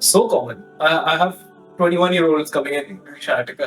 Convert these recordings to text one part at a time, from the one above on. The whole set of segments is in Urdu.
so common. I have 21-year-olds coming in sciatica.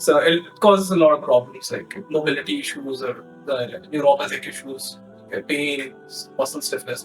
So it causes a lot of problems like mobility issues or neuropathic issues, pain, muscle stiffness.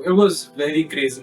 it was very crazy.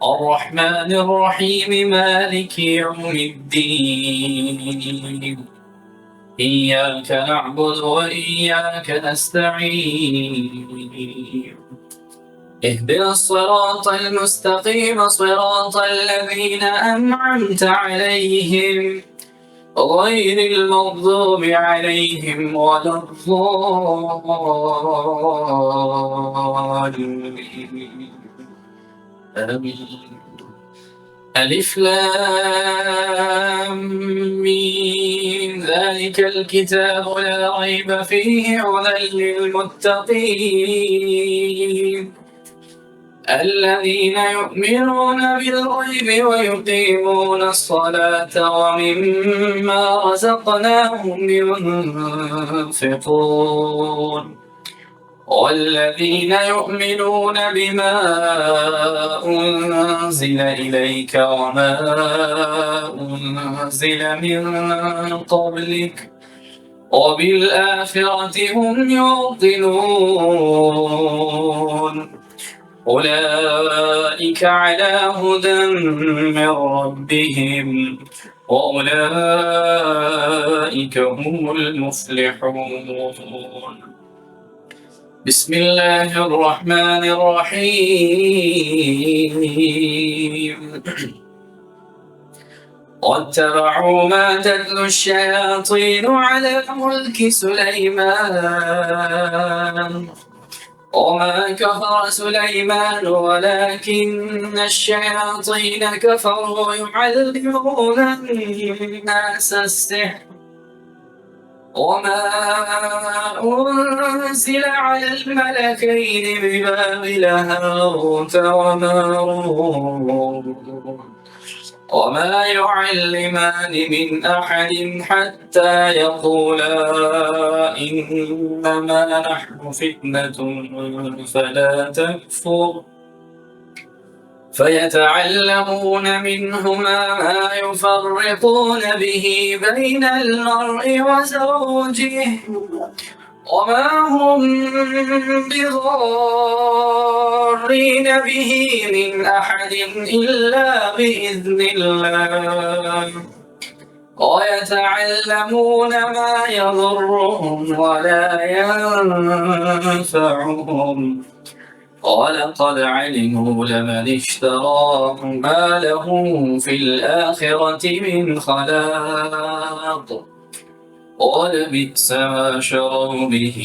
الرحمن الرحيم مالك يوم الدين إياك نعبد وإياك نستعين اهدنا الصراط المستقيم صراط الذين أنعمت عليهم غير المغضوب عليهم ولا الضالين آمين. ألف لام ميم ذلك الكتاب لا ريب فيه هدى للمتقين الذين يؤمنون بالغيب ويقيمون الصلاة ومما رزقناهم ينفقون والذين يؤمنون بما أنزل إليك وما أنزل من قبلك وبالآخرة هم يوقنون أولئك على هدى من ربهم وأولئك هم المفلحون. بسم الله الرحمن الرحيم. واتبعوا ما تتلو الشياطين على ملك سليمان وما كفر سليمان ولكن الشياطين كفروا يعلمون الناس السحر وما أنزل على الملكين ببابل هاروت وماروت وما يعلمان من أحد حتى يقولا إنما نحن فتنة فلا تكفر فيتعلمون منهما ما يفرقون به بين المرء وزوجه وما هم بضارين به من أحد إلا بإذن الله ويتعلمون ما يضرهم ولا ينفعهم ولقد علموا لمن اشتراه ما له في الآخرة من خلاق ولبئس ما شروا به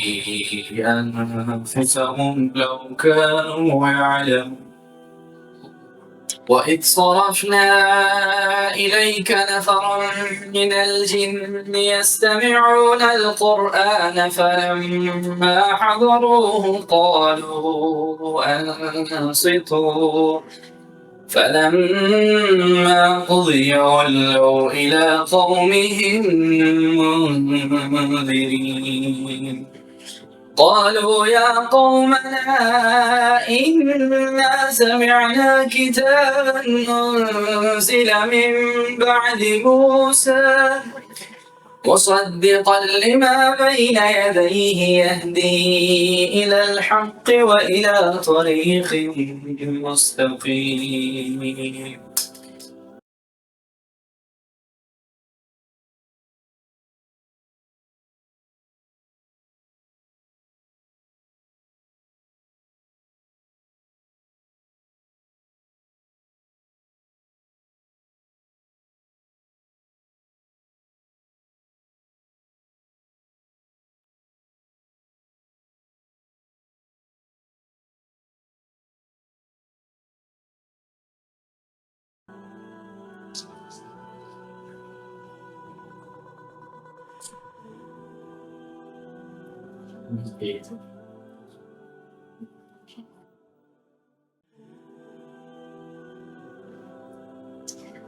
أنفسهم لو كانوا يعلمون. وإذ صرفنا إليك نفرا من الجن يستمعون القرآن فلما حضروه قالوا أنصتوا فلما قضي ولوا إلى قومهم منذرين قالوا يا قومنا إنا سمعنا كتابا أنزل من بعد موسى مصدقا لما بين يديه يهدي إلى الحق وإلى طريق مستقيم.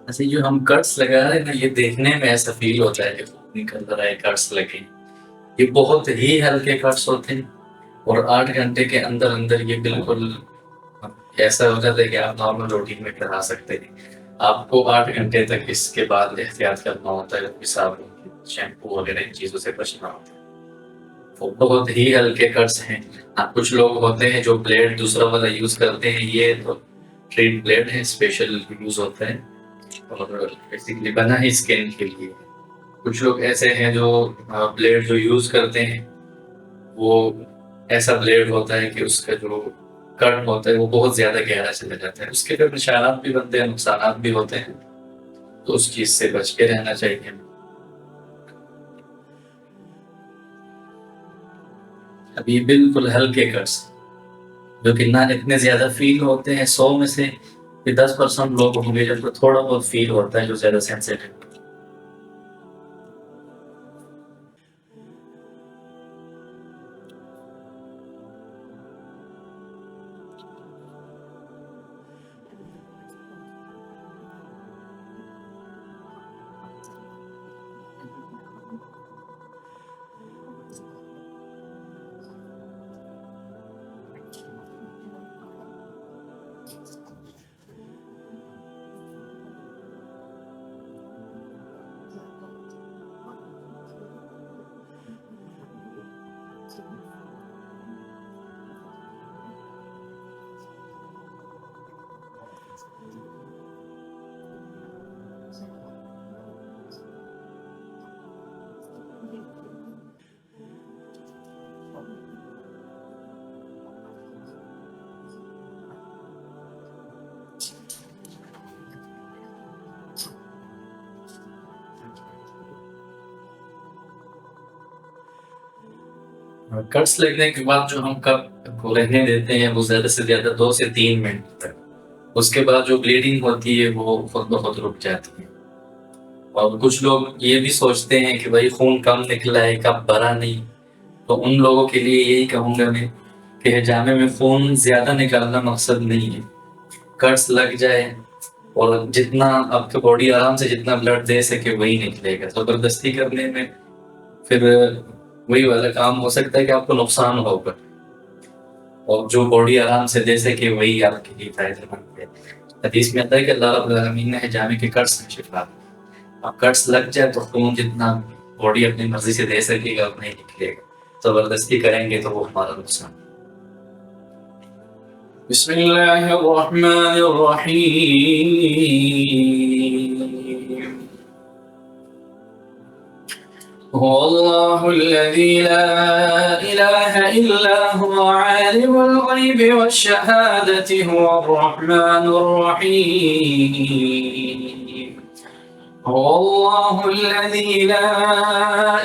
ایسے جو ہم کٹس لگا رہے ہیں نا یہ دیکھنے میں ایسا فیل ہوتا ہے کہ نکل رہا ہے کٹس لگے. یہ بہت ہی ہلکے کٹس ہوتے ہیں اور 8 گھنٹے کے اندر اندر یہ بالکل ایسا ہو جاتا ہے کہ آپ نارمل روٹین میں کرا سکتے ہیں. آپ کو 8 گھنٹے تک اس کے بعد احتیاط کرنا ہوتا ہے, صابن شیمپو وغیرہ ان چیزوں سے بچنا ہوتا ہے. وہ بہت ہی ہلکے کٹس ہیں. کچھ لوگ ہوتے ہیں جو بلیڈ دوسرا والا یوز کرتے ہیں, یہ تو ٹریٹ بلیڈ ہے, اسپیشل یوز ہوتا ہے اور بیسیکلی بنا ہی اسکن کے لیے. کچھ لوگ ایسے ہیں جو بلیڈ جو یوز کرتے ہیں وہ ایسا بلیڈ ہوتا ہے کہ اس کا جو کٹ ہوتا ہے وہ بہت زیادہ گہرا چلا جاتا ہے, اس کے پھر نشانات بھی بنتے ہیں, نقصانات بھی ہوتے ہیں, تو اس چیز سے بچ کے رہنا چاہیے. اب یہ بالکل ہلکے کٹس جو کہ نہ اتنے زیادہ فیل ہوتے ہیں, 100 میں سے 10% لوگ ہوں گے جن کو تھوڑا بہت فیل ہوتا ہے جو زیادہ سینسیٹیو. کٹس لگنے کے بعد جو ہم کپ کو رہنے دیتے ہیں وہ زیادہ سے زیادہ 2 سے 3 منٹ تک. اس کے بعد جو بلیڈنگ ہوتی ہے وہ خود بخود رک جاتی ہے. اور کچھ لوگ یہ بھی سوچتے ہیں کہ بھائی خون کم نکلا ہے کب بھرا نہیں، تو ان لوگوں کے لیے یہی کہوں گا میں کہ حجامے میں خون زیادہ نکالنا مقصد نہیں ہے. کٹس لگ جائے اور جتنا آپ کی باڈی آرام سے جتنا بلڈ دے سکے وہی نکلے گا. زبردستی کرنے میں پھر وہی والا کام ہو سکتا ہے کہ آپ کو نقصان ہوگا، اور جو باڈی آرام سے دے سکے وہی آپ کے لیے فائدہ مند ہے. حدیث میں آتا ہے کہ اللہ رب العالمین نے حجامے کے کٹس میں شفا دی. اب کٹس لگ جائے تو خون جتنا باڈی اپنی مرضی سے دے سکے گا اتنا ہی نکلے گا. زبردستی کریں گے تو وہ ہمارا نقصان. بسم اللہ الرحمن الرحیم. هو الله الذي لا إله إلا هو عالم الغيب والشهادة هو الرحمن الرحيم. هو الله الذي لا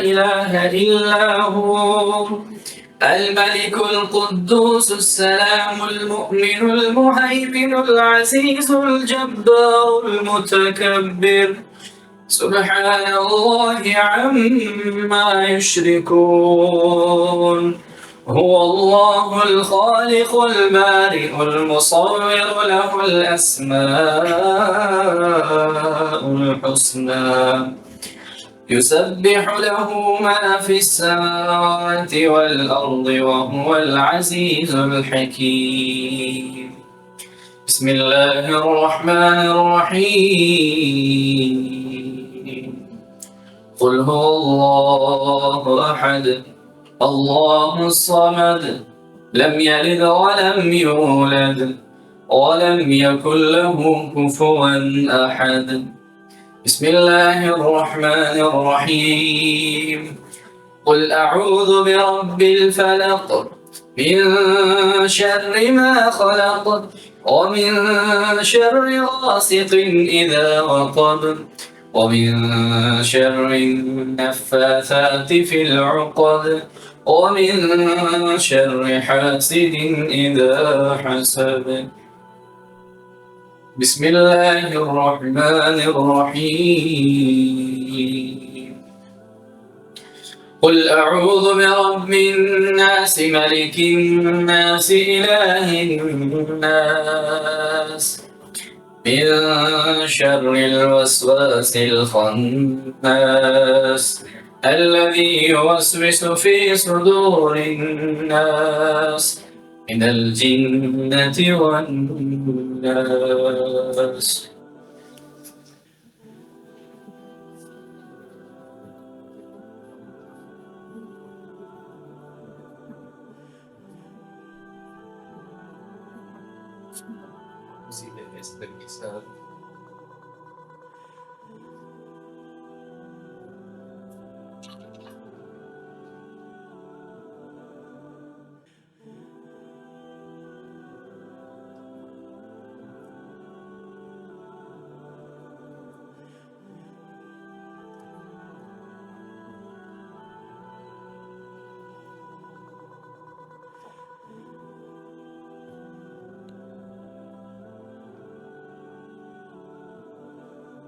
إله إلا هو الملك القدوس السلام المؤمن المهيمن العزيز الجبار المتكبر سبحان الله عما يشركون. هو الله الخالق البارئ المصور له الأسماء الحسنى يسبح له ما في السماوات والأرض وهو العزيز الحكيم. بسم الله الرحمن الرحيم. قل هو الله أحد الله الصمد لم يلد ولم يولد ولم يكن له كفوا أحد. بسم الله الرحمن الرحيم. قل أعوذ برب الفلق من شر ما خلق ومن شر غاسق إذا وقب ومن شر النفاثات في العقد ومن شر حاسد إذا حسد. بسم الله الرحمن الرحيم. قل أعوذ برب الناس ملك الناس إله الناس من شر الوسواس الخناس الذي يوسوس في صدور الناس من الجنة والناس.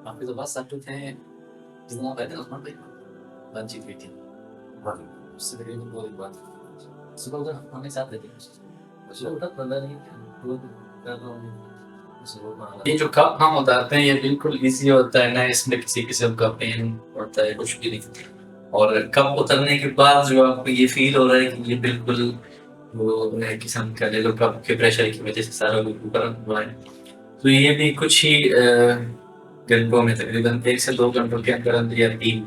آپ کے تو بات سچ تھے جتنا پہلے عثمان بھائی بات چیت ہوئی تھی اس سے تقریباً 2 دن بعد صبح ادھر ہمیں ساتھ دیتے یہ جو کپ ہم اتارتے ہیں یہ بالکل ایزی ہوتا ہے، نہ اس میں کسی قسم کا پین ہوتا ہے کچھ بھی نہیں. اور کپ اترنے کے بعد جو آپ کو یہ فیل ہو رہا ہے کہ یہ بالکل وہ ایک قسم کا لے لو کپ کے پریشر کی وجہ سے سارا گرم ہوا ہے. تو یہ بھی کچھ ہی گھنٹوں میں تقریباً 1 سے 2 گھنٹوں کے اندر اندر یا 3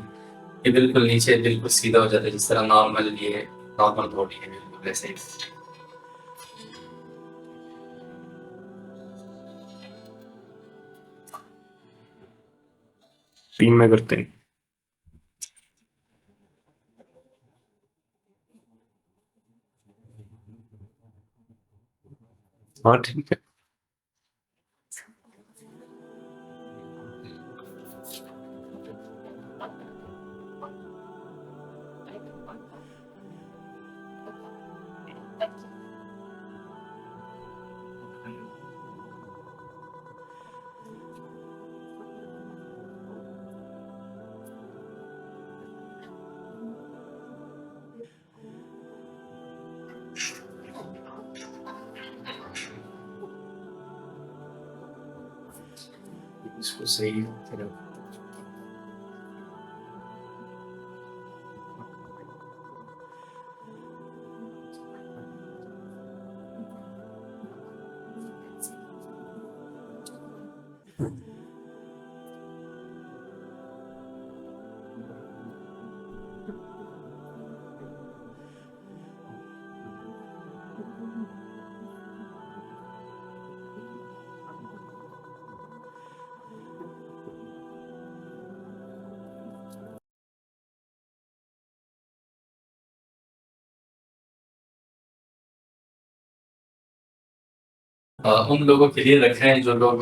یہ بالکل نیچے بالکل سیدھا ہو جاتا ہے، جس طرح نارمل یہ نارمل باڈی ہے بالکل ویسے ہی. تین میں کرتے ہیں. ہاں ٹھیک ہے. اس کو صحیح طرح ان لوگوں کے لیے رکھا ہے جو لوگ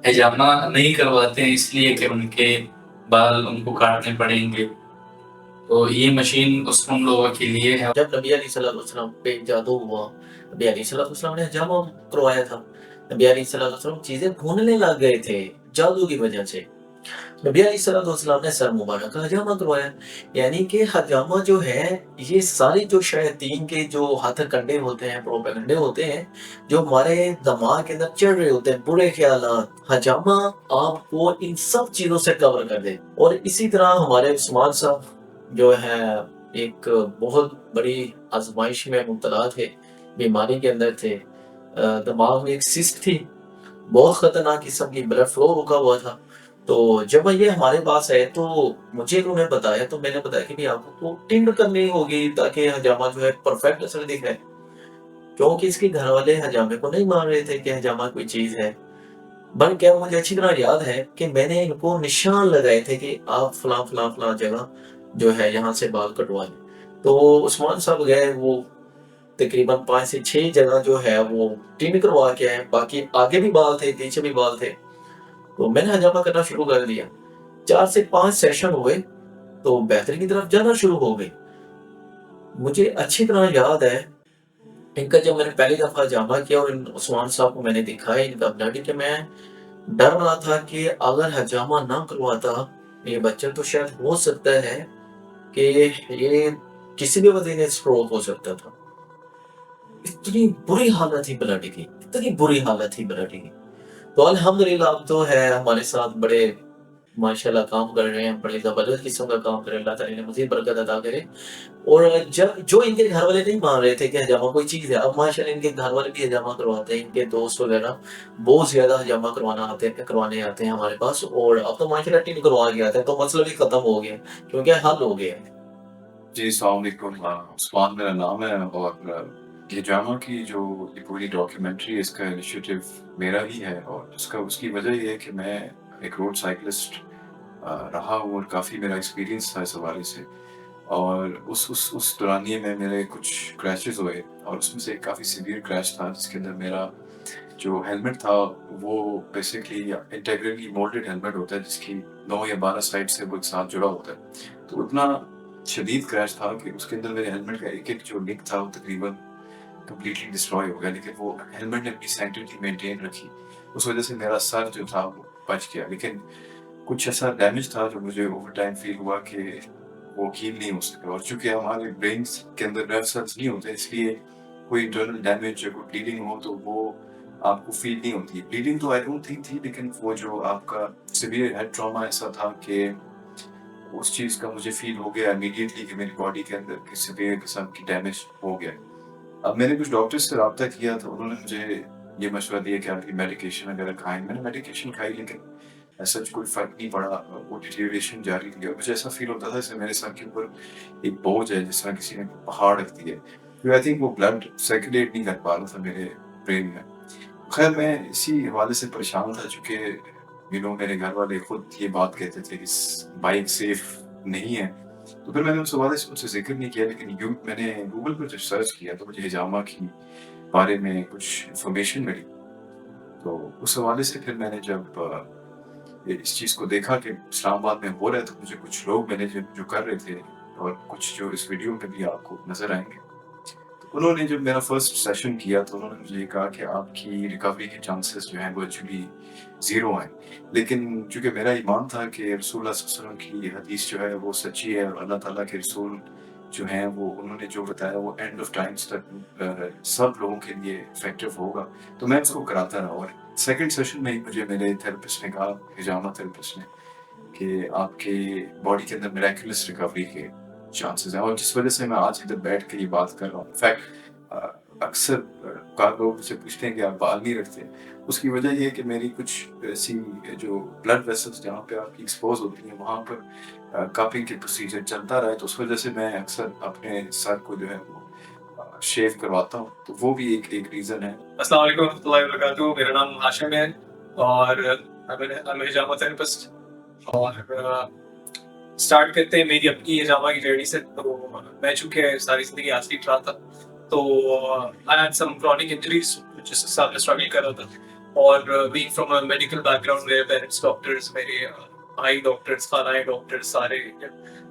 حجامہ نہیں کرواتے ہیں اس لیے کہ ان کے بال ان کو کاٹنے پڑیں گے، تو یہ مشین ان لوگوں کے لیے ہے۔ جب نبی علیہ الصلوۃ والسلام پہ جادو ہوا، نبی علیہ الصلوۃ والسلام نے حجامہ کروایا تھا، نبی علیہ الصلوۃ والسلام چیزیں بھوننے لگ گئے تھے جادو کی وجہ سے، نبی علیہ الصلوۃ والسلام نے سر مبارک کا حجامہ کروایا۔ یعنی کہ حجامہ جو ہے یہ ساری جو شیاطین کے جو ہاتھ کنڈے ہوتے ہیں، پروپیگنڈے ہوتے ہیں جو ہمارے دماغ کے اندر چڑھ رہے ہوتے ہیں، برے خیالات، حجامہ آپ کو ان سب چیزوں سے کور کر دے۔ اور اسی طرح ہمارے عثمان صاحب جو ہے ایک بہت بڑی آزمائش میں مبتلا تھے، بیماری کے اندر تھے، دماغ میں ایک سسٹ تھی، بہت خطرناک قسم کی، بلڈ فلو رکا ہوا تھا۔ تو جب یہ ہمارے پاس ہے تو مجھے انہوں نے بتایا، تو میں نے بتایا کہ آپ کو ٹنڈ کرنی ہوگی تاکہ حجامہ جو ہے پرفیکٹ اثر دکھائے، کیونکہ اس کے گھر والے حجامے کو نہیں مان رہے تھے کہ حجامہ کوئی چیز ہے۔ بن کیا مجھے اچھی طرح یاد ہے کہ میں نے ان کو نشان لگائے تھے کہ آپ فلاں فلاں فلاں جگہ جو ہے یہاں سے بال کٹوا لیں۔ تو عثمان صاحب گئے، وہ تقریباً 5 سے 6 جگہ جو ہے وہ ٹنڈ کروا کے آئے، باقی آگے بھی بال تھے، پیچھے بھی بال تھے۔ تو میں نے حجامہ کرنا شروع کر دیا، 4 سے 5 سیشن ہوئے تو بہتری کی طرف جانا شروع ہو گئی۔ مجھے اچھی طرح یاد ہے ان کا جب میں نے پہلی دفعہ حجامہ کیا اور ان عثمان صاحب کو میں نے دکھایا ان کا بلڈ، کہ میں ڈر رہا تھا کہ اگر حجامہ نہ کرواتا یہ بچہ تو شاید ہو سکتا ہے کہ یہ کسی بھی وجہ سے اسٹروک ہو سکتا تھا۔ اتنی بری حالت تھی بلڈ کی، اتنی بری حالت تھی بلڈ کی۔ تو الحمدللہ اب تو ہے ہمارے ساتھ بڑے ماشاءاللہ کام کر رہے ہیں، بڑے زبردست قسم کا کام کر رہے ہیں، اللہ تعالیٰ نے مزید برکت عطا کرے۔ اور جب جو ان کے گھر والے نہیں مان رہے تھے کہ حجامہ کوئی چیز ہے، اب ماشاءاللہ ان کے گھر والے بھی حجامہ کرواتے ہیں، ان کے دوست وغیرہ بہت زیادہ حجامہ کروانے آتے ہیں ہمارے پاس، اور اب تو ماشاءاللہ ٹین کروا کے آتے ہیں، تو مسئلہ بھی ختم ہو گیا کیونکہ حل ہو گیا۔ جی السلام علیکم، عثمان میرا نام ہے، اور یہ حجامہ کی جو یہ پوری ڈاکیومنٹری اس کا انیشیٹو میرا ہی ہے، اور اس کی وجہ یہ ہے کہ میں ایک روڈ سائیکلسٹ رہا ہوں اور کافی میرا ایکسپیرینس تھا اس حوالے سے، اور اس دورانیے میں میرے کچھ کریشز ہوئے، اور اس میں سے ایک کافی سیویئر کریش تھا جس کے اندر میرا جو ہیلمٹ تھا وہ بیسکلی انٹیگرلی مولڈڈ ہیلمٹ ہوتا ہے جس کی 9 یا 12 سائڈ سے وہ ایک ساتھ جڑا ہوتا ہے، تو اتنا شدید کریش تھا کہ اس کے اندر میرے ہیلمٹ کا ایک جو نک تھا وہ تقریباً کمپلیٹلی ڈسٹروائے ہو گیا، لیکن وہ ہیلمٹ نے اپنی سینٹرٹی مینٹین رکھی، اس وجہ سے میرا سر جو تھا وہ بچ گیا، لیکن کچھ ایسا ڈیمیج تھا جو مجھے اوور ٹائم فیل ہوا کہ وہ ہیل نہیں ہو سکا، اور چونکہ ہمارے برینس کے اندر نرو سیلز نہیں ہوتے اس لیے کوئی انٹرنل ڈیمیج یا کوئی بلیڈنگ ہو تو وہ آپ کو فیل نہیں ہوتی۔ بلیڈنگ تو آئی ڈونٹ تھنک تھی، لیکن وہ جو آپ کا سیویئر ہیڈ ٹراما ایسا تھا کہ اس چیز کا مجھے فیل ہو گیا امیڈیٹلی کہ میری باڈی کے اندر کسی بھی قسم کی ڈیمیج ہو گیا۔ اب میں نے کچھ ڈاکٹر سے رابطہ کیا تو انہوں نے مجھے یہ مشورہ دیا کہ آپ کی میڈیکیشن وغیرہ کھائیں، میں نے میڈیکیشن کھائی لیکن ایسا کوئی فرق نہیں پڑا، وہ ڈیٹیریشن جاری رہی، اور مجھے ایسا فیل ہوتا تھا جیسے میرے سر کے اوپر ایک بوجھ ہے، جس طرح کسی نے پہاڑ رکھ دیا ہے، آئی تھنک وہ بلڈ سرکولیٹ نہیں کر پا رہا تھا میرے برین میں۔ خیر میں اسی حوالے سے پریشان تھا، چونکہ میرے گھر والے خود یہ بات کہتے تھے کہ بائک سیف نہیں ہے، تو پھر میں نے اس حوالے سے ان سے ذکر نہیں کیا، لیکن میں نے گوگل پر جب سرچ کیا تو مجھے حجامہ کی بارے میں کچھ انفارمیشن ملی، تو اس حوالے سے پھر میں نے جب اس چیز کو دیکھا کہ اسلام آباد میں ہو رہا ہے، تو مجھے کچھ لوگ ملے جو کر رہے تھے، اور کچھ جو اس ویڈیو میں بھی آپ کو نظر آئیں گے۔ انہوں نے جب میرا فرسٹ سیشن کیا تو انہوں نے مجھے یہ کہا کہ آپ کی ریکوری کے چانسز جو ہیں وہ ایکچولی 0 ہیں، لیکن چونکہ میرا ایمان تھا کہ رسول اللہ صلی اللہ علیہ وسلم کی حدیث جو ہے وہ سچی ہے، اور اللہ تعالیٰ کے رسول جو ہیں وہ انہوں نے جو بتایا وہ اینڈ آف ٹائمس تک سب لوگوں کے لیے افیکٹو ہوگا، تو میں اس کو کراتا رہا. اور سیکنڈ سیشن میں ہی مجھے میرے تھراپسٹ نے کہا، ہجامہ تھراپسٹ نے، کہ آپ کے باڈی کے اندر میریکولس ریکوری کے چانسز ہیں، اور جس وجہ سے میں آج ادھر بیٹھ کے یہ بات کر رہا ہوں. انفیکٹ اکثر لوگ مجھ سے پوچھتے ہیں کہ آپ بال نہیں رکھتے، اس کی وجہ یہ ہے کہ میری کچھ ایسی جو بلڈ ویسلس جہاں پہ آپ کی ایکسپوز ہوتی ہیں وہاں پر کپنگ کے پروسیجر چلتا رہا ہے، تو اس وجہ سے میں اکثر اپنے سر کو جو ہے وہ شیو کرواتا ہوں، تو وہ بھی ایک ریزن ہے. السلام علیکم ورحمۃ اللہ وبرکاتہ. میرا نام ہاشم ہے اور میں ہجامہ تھراپسٹ. اور اسٹارٹ کرتے ہیں میری اپنی ہجامہ کی جرنی سے. تو میں چونکہ ساری زندگی ایتھلیٹ رہا تھا، تو I had some chronic injuries جس کے ساتھ میں اسٹرگل کر رہا تھا. اور being from a medical back ground, میرے پیرنٹس ڈاکٹرز، میرے آئی ڈاکٹرز، خانائی ڈاکٹرز سارے،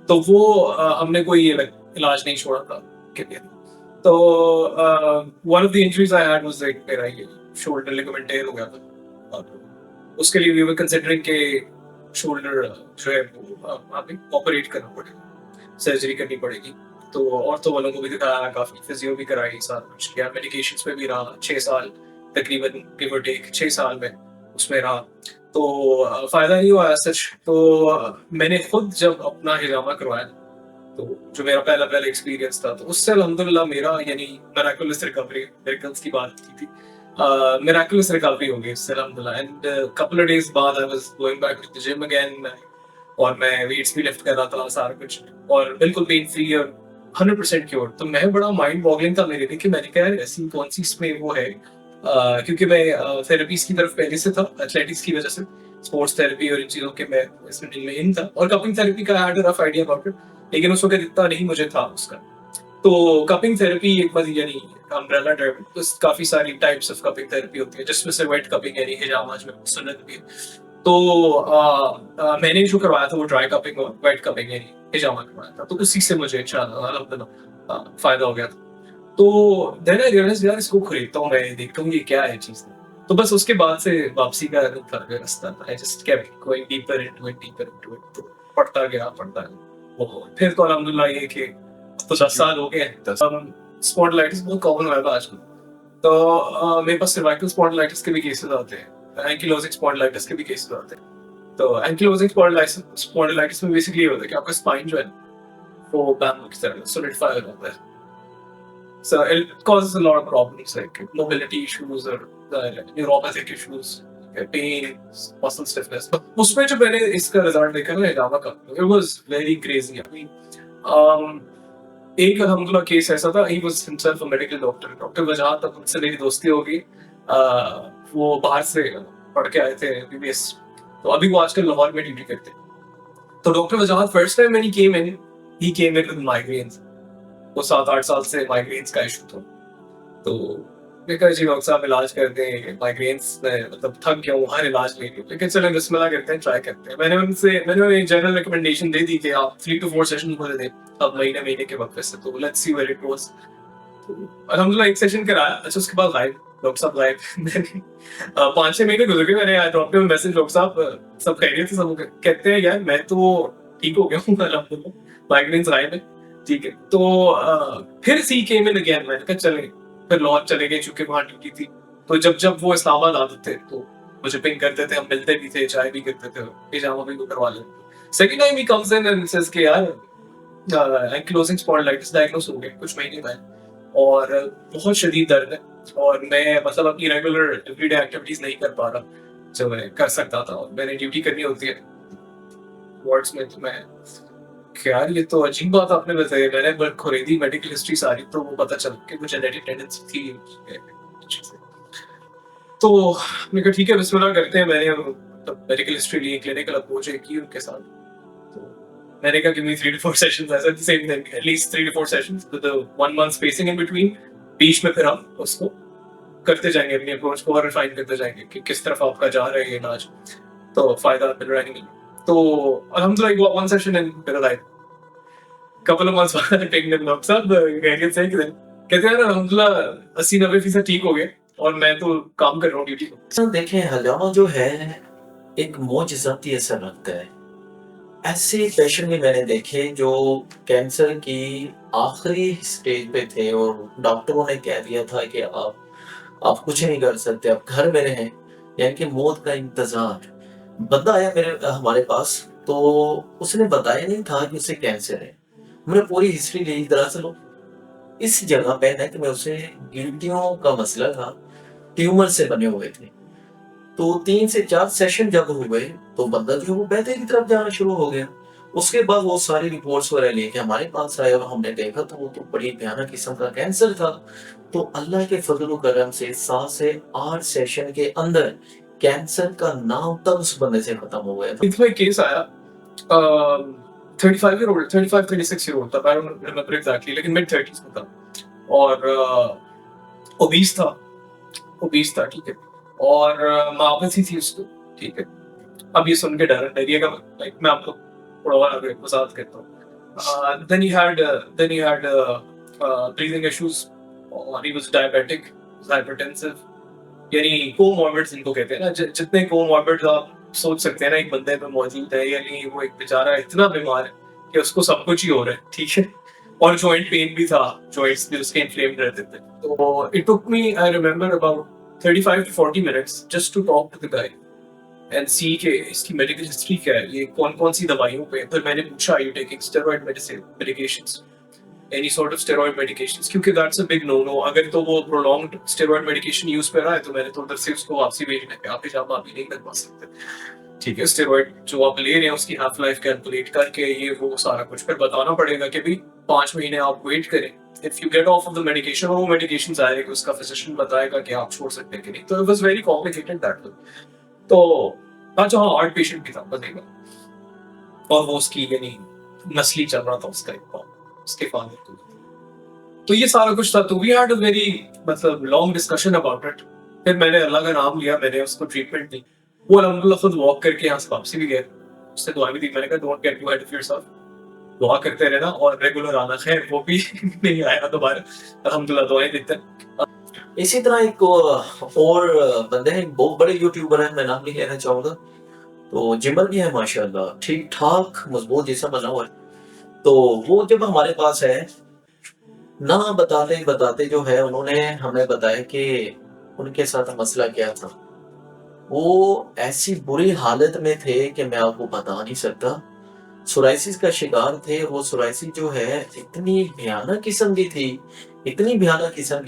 تو وہ ہم نے کوئی علاج نہیں چھوڑا تھا. تو one of the injuries I had was like میرا یہ شولڈر لیگمنٹ ٹیئر ہو گیا تھا، اور اس کے لیے وی ور کنسیڈرنگ کہ شولڈر جو ہے وہ ہمیں آپریٹ کرنا پڑے گا، سرجری کرنی پڑے گی. تو آرتھو والوں کو بھی دکھایا، کافی فزیو بھی کرائی، ساتھ کچھ کیا، میڈیکیشنس پہ بھی رہا 6 سال تقریباً، گیو اور ٹیک 6 سال میں اس میں رہا. تو فائدہ نہیں ہوا سچ. تو میں نے خود جب اپنا ہجامہ کروایا، تو جو میرا پہلا ایکسپیرینس تھا، تو اس سے الحمدللہ میرا یعنی میراکولس ریکوری، میریکلس کی بات کی تھی، میراکولس ریکوری ہو گئی اس سے الحمدللہ. اینڈ کپل آف ڈیز بعد I was going back to the gym again, اور میں ویٹس بھی لفٹ کر رہا تھا سارا کچھ، اور بالکل پین فری اور 100% کیور. تو میں بڑا مائنڈ باگلنگ تھا میرے لیے کہ میں نے کہا ایسی کون سی اس میں وہ ہے، کیونکہ میں تھراپیز کی طرف پہلے سے تھا، ایتھلیٹکس کی وجہ سے، اسپورٹس تھراپی اور ان چیزوں کے میں اس میں ان تھا، اور کپنگ تھراپی کا had rough idea about it, لیکن اس وقت اتنا نہیں مجھے تھا اس کا. تو کپنگ تھراپی ایک بات یعنی امبریلا ٹرم، کافی ساری ٹائپس آف کپنگ تھراپی ہوتی ہے، جس میں سے ویٹ کپنگ یعنی ہجامہ میں سنت بھی ہے. تو میں نے جو کروایا تھا وہ ڈرائی کپنگ اور ویٹ کپنگ یعنی ہجامہ کروایا تھا، تو اسی سے مجھے انشاءاللہ الحمدللہ فائدہ ہو گیا تھا. تو دین آئی ریئلائز یار اس کو خریدتا ہوں، میں دیکھتا ہوں یہ کیا ہے چیز. تو بس اس کے بعد سے واپسی کا راستہ تھا. I just kept going deeper into it. تو پڑھتا گیا. پھر تو الحمدللہ یہ کہ تو 10 سال ہو گئے. اسپونڈلائٹس بہت کامن ہوا ہے آج کل. تو میرے پاس سروائکل اسپونڈلائٹس کے بھی کیسز آتے ہیں، اینکیلوزنگ اسپونڈلائٹس کے بھی کیسز آتے ہیں. تو اینکیلوزنگ اسپونڈلائٹس میں بیسکلی یہ ہوتا ہے کہ آپ کا اسپائن جو ہے وہ بیمبو کی طرح سولیڈیفائی ہو جاتا ہے. So it causes a lot of problems like mobility issues or neuropathic issues, pain, muscle stiffness. اس میں جو میں نے اس کا رزلٹ دیکھا نا ہجامہ کا، it was very crazy. I mean, ایک الحمدللہ کیس ایسا تھا، he was himself a medical doctor. Doctor Wajahat, تب ان سے میری دوستی ہوگی، وہ باہر سے پڑھ کے آئے تھے MBBS، تو ابھی وہ آج کل لاہور میں ڈیوٹی کرتے. تو doctor Wajahat first time when he came in with migraines. وہ 7-8 سال سے مائیگرینس کا ایشو تھا. تو میں کہا جی ڈاکٹر صاحب علاج کر دیں، مائیگرینس میں مطلب تھک گیا ہوں ہر علاج لے کے، لیکن چلیں بسم اللہ کرتے ہیں، ٹرائی کرتے ہیں. میں نے انہیں ایک جنرل ریکمنڈیشن دے دی کہ آپ 3 to 4 سیشن کھولے دیں اب مہینے کے وقفے سے، تو let's see where it goes. تو الحمدللہ ایک سیشن کرایا. اچھا اس کے بعد غائب ڈاکٹر صاحب غائب. 5-6 مہینے گزر گئے. میں نے ڈراپ کیا میسج، ڈاکٹر صاحب سب خیریت سے؟ سب کہتے ہیں یار میں تو ٹھیک ہو گیا ہوں الحمدللہ، مائیگرینس غائب ہے. ٹھیک ہے. تو پھر سی کے میں گیا، میں نے کہا چلیں. پھر لاہور چلے گئے چونکہ وہاں ڈیوٹی تھی. تو جب وہ اسلام آباد آتے تھے تو مجھے پنگ کرتے تھے، ہم ملتے بھی تھے، چائے بھی کرتے تھے، پجامہ بھی کروا لیتے. سیکنڈ ٹائم ہی کمز ان اینڈ سیز کہ یار اینکلوزنگ اسپونڈلائٹس ڈائگنوز ہو گئے کچھ مہینے بعد، اور بہت شدید درد ہے، اور میں مطلب اپنی ریگولر ایوری ڈے ایکٹیویٹیز نہیں کر پا رہا جو میں کر سکتا تھا، اور میں نے ڈیوٹی کرنی ہوتی ہے وارڈس میں. تو میں یار یہ تو عجیب بات آپ نے بتائی. میں نے خریدی میڈیکل ہسٹری ساری، تو وہ پتہ چل کہ مجھے جینیٹک ٹینڈنسی تھی. تو میں کہا ٹھیک ہے بسم اللہ کرتے ہیں. میں نے میڈیکل ہسٹری لی، کلینکل اپروچ کی ان کے ساتھ. تو میں نے کہا کہ 3 to 4 سیشنز ایسا same thing, at least 3 to 4 sessions with 1 month spacing in between. بیچ میں پھر ہم اس کو کرتے جائیں گے، اپنی اپروچ کو اور ریفائن کرتے جائیں گے کہ کس طرف آپ کا جا رہا ہے یہ علاج، تو فائدہ مل رہا ہے نہیں. تو الحمدللہ 1 session in میرا لائف couple of months بعد ٹیکنیکل ڈاکٹر صاحب خیریت سے کہتے ہیں الحمدللہ 80-90% ٹھیک ہو گئے، اور میں تو کام کر رہا ہوں ڈیوٹی کو. دیکھیں ہجامہ جو ہے ایک معجزاتی اثر رکھتا ہے. ایسے پیشنٹ بھی میں نے دیکھے جو کینسر کی آخری سٹیج پہ تھے اور ڈاکٹروں نے کہہ دیا تھا کہ آپ کچھ نہیں کر سکتے، آپ گھر میں رہیں، یعنی کہ موت کا انتظار. بندہ آیا ہمارے پاس تو اس نے بتایا نہیں تھا کہ اسے کینسر ہے. ہم نے پوری ہسٹری لی. دراصل اس جگہ پہ ہے کہ میں اسے گلٹیوں کا مسئلہ تھا، ٹیومر سے بنے ہوئے تھے. تو 3 سے 4 سیشن جب ہوئے تو بندہ جو وہ بہتری کی طرف جانا شروع ہو گیا. اس کے بعد وہ ساری رپورٹس وغیرہ لے کے ہمارے پاس آئے اور ہم نے دیکھا تو وہ تو بڑی بھیانک قسم کا کینسر تھا. تو اللہ کے فضل و کرم سے 7 سے 8 سیشن کے اندر کینسر کا نام تب اس بندے سے ختم ہو گیا تھا. اس میں کیس آیا 35 year old 36 year old تھا, I don't remember exactly, لیکن mid 30s میں تھا اور اوبیس تھا ٹھیک ہے, اور ماپسی تھی اس کو ٹھیک ہے. اب یہ سن کے ڈریے گا, میں آپ کو تھوڑا اور وضاحت کرتا ہوں. then he had breathing issues اور he was diabetic, hypertensive, یعنی کوموربڈز ان کو کہتے ہیں نا, جتنے کوموربڈز آپ سوچ سکتے ہیں نا ایک بندے میں موجود ہے, یعنی وہ ایک بیچارہ اتنا بیمار ہے کہ اس کو سب کچھ ہی ہو رہا ہے ٹھیک ہے. اور جوائنٹ پین بھی تھا, جوائنٹس بھی اس کے انفلیمڈ رہتے تھے. تو it took me, I remember, about 35 to 40 minutes just to talk to the guy and see کہ اس کی میڈیکل ہسٹری کیا ہے, یہ کون سی دوائیوں پہ. پھر میں نے پوچھا are you taking steroid medications, any sort of steroid medications, کیونکہ that's a big no-no. اگر تو وہ prolonged steroid medication use پہ رہا ہے تو میں نے تو ادھر سے اس کو واپسی بھیجنا ہے, آپ حجاب آپ ہی نہیں کروا سکتے ٹھیک ہے. اسٹیرائڈ جو آپ لے رہے ہیں اس کی ہیف لائف کیلکولیٹ کر کے یہ وہ سارا کچھ پھر بتانا پڑے گا کہ بھی 5 مہینے آپ ویٹ کریں. if you get off of the medication, اور وہ میڈیکیشن آئے گا کہ اس کا فزیشین بتائے گا کہ آپ چھوڑ سکتے ہیں کہ نہیں. تو it was very complicated that way. تو اچھا ہاں ہارٹ پیشنٹ بھی تھا بنے گا, اور وہ اس کی یعنی نسلی چل رہا تھا اس کا ایک اس کے فادر کو. تو یہ سارا کچھ تھا. تو وی ہیڈ اے ویری مطلب لانگ ڈسکشن اباؤٹ اٹ. پھر میں نے اللہ کا نام لیا, میں نے اس کو ٹریٹمنٹ دی. وہ الحمدللہ خود واک کر کے یہاں سے واپسی بھی گئے, اس سے دعا بھی دی. میں نے کہا don't get to head of yourself, دعا کرتے رہنا اور ریگولر آنا. خیر وہ بھی نہیں آیا دوبارہ, الحمدللہ دعائیں دیتے ہیں. اسی طرح ایک اور بندے ہیں, بہت بڑے یوٹیوبر ہیں, میں نام نہیں لینا چاہوں گا. تو جمل بھی ہے ماشاءاللہ, ٹھیک ٹھاک مضبوط جیسا بنا ہوا ہے. تو وہ جب ہمارے پاس ہے نہ بتاتے جو ہے انہوں نے ہمیں بتایا کہ ان کے ساتھ مسئلہ کیا تھا. وہ ایسی بری حالت میں تھے کہ میں آپ کو بتا نہیں سکتا. سورائسس کا شکار تھے. وہ سورائسس جو ہے اتنی بھیانک قسم کی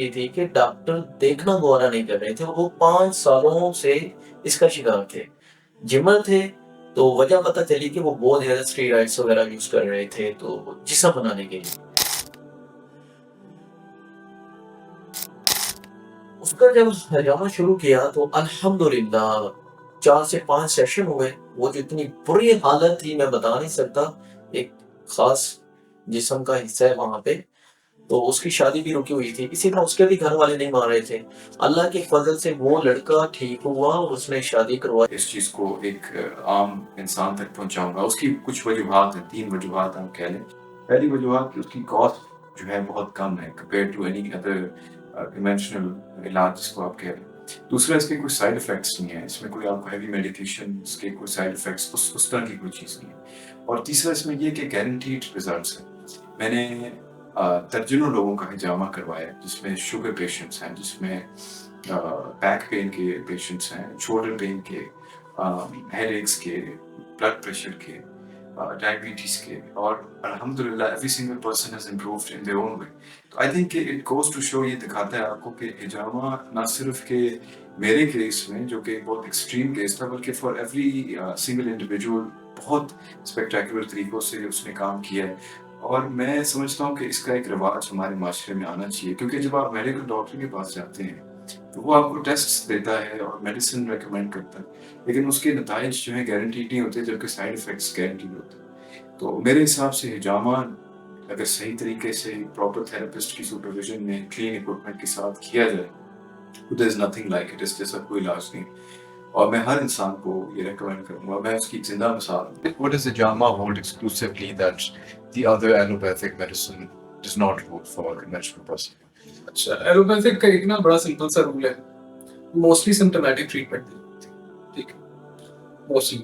تھی کہ ڈاکٹر دیکھنا گوارا نہیں کر رہے تھے. وہ 5 سالوں سے اس کا شکار تھے. جمر تھے تو وجہ پتہ چلی کہ وہ بہت زیادہ اسٹیرائڈس وغیرہ یوز کر رہے تھے تو جسم بنانے کے لیے. اس کا جب ہجامہ شروع کیا تو الحمدللہ 4 سے 5 سیشن ہوئے. وہ جو اتنی بری حالت تھی میں بتا نہیں سکتا. ایک خاص جسم کا حصہ ہے وہاں پہ, تو اس کی شادی بھی رکی ہوئی تھی. اسی طرح اس کے بھی گھر والے نہیں مان رہے تھے. اللہ کے فضل سے وہ لڑکا ٹھیک ہوا اور اس نے شادی کروائی. اس چیز کو ایک عام انسان تک پہنچاؤں گا. اس کی کچھ وجوہات ہیں, 3 وجوہات آپ کہہ لیں. پہلی وجوہات کہ اس کی کاسٹ جو ہے بہت کم ہے compare to any other conventional علاج جس کو آپ کہہ رہے ہیں. دوسرا اس کے کوئی سائڈ افیکٹس نہیں ہیں, اس میں کوئی آپ کو ہیوی میڈیکیشن اس کے کوئی سائڈ افیکٹس اس طرح کی کوئی چیز نہیں ہے. اور تیسرا اس میں یہ کہ گارنٹیڈ ریزلٹس ہیں. میں نے درجنوں لوگوں کا ہجامہ کروایا جس میں شوگر پیشنٹس ہیں, جس میں بیک پین کے پیشنٹس ہیں, شولڈر پین کے, ہیڈ ایکس کے, بلڈ پریشر کے, ڈائبٹیز کے, اور الحمدللہ every single person has improved in their own way. تو آئی تھنک کہ اٹ گوز ٹو شو, یہ دکھاتا ہے آپ کو کہ ہجامہ نہ صرف کہ میرے کیس میں جو کہ بہت ایکسٹریم کیس تھا, بلکہ فار ایوری سنگل انڈیویجول بہت اسپیکٹیکولر طریقوں سے اس نے کام کیا ہے. اور میں سمجھتا ہوں کہ اس کا ایک رواج ہمارے معاشرے میں آنا چاہیے, کیونکہ جب آپ میڈیکل ڈاکٹر کے پاس جاتے ہیں تو وہ آپ کو ٹیسٹ دیتا ہے اور میڈیسن ریکمینڈ کرتا ہے, لیکن اس کے نتائج جو ہیں گارنٹیڈ نہیں ہوتے, جبکہ سائڈ افیکٹس گارنٹیڈ ہوتے ہیں. تو میرے حساب سے ہجامہ اگر صحیح طریقے سے پراپر تھراپسٹ کی سپرویژن میں کلین اکوپمنٹ کے ساتھ کیا جائے تو دیر از نتھنگ لائک اٹ, اس جیسا کوئی علاج نہیں. اور میں ہر انسان کو یہ ریکمینڈ کروں گا. میں اس کی ایک زندہ مثال ہوں. What does hijama hold exclusively that the other allopathic medicine does not hold for a conventional person? اچھا, ایلوپیتھک کا ایک نا بڑا سمپل سا رول ہے, موسٹلی سمپٹومیٹک ٹریٹمنٹ ٹھیک ہے, mostly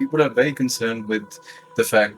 People are very concerned with the fact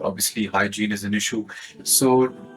obviously hygiene is an issue. So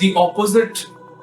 the opposite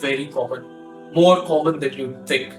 very common, more common than you think,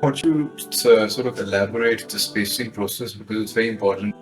Would you sort of elaborate the spacing process because it's very important?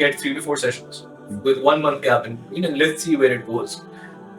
get 3 to 4 sessions with 1 month gap in between and let's see where it goes.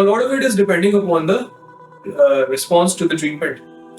a lot of it is depending upon the response to the treatment,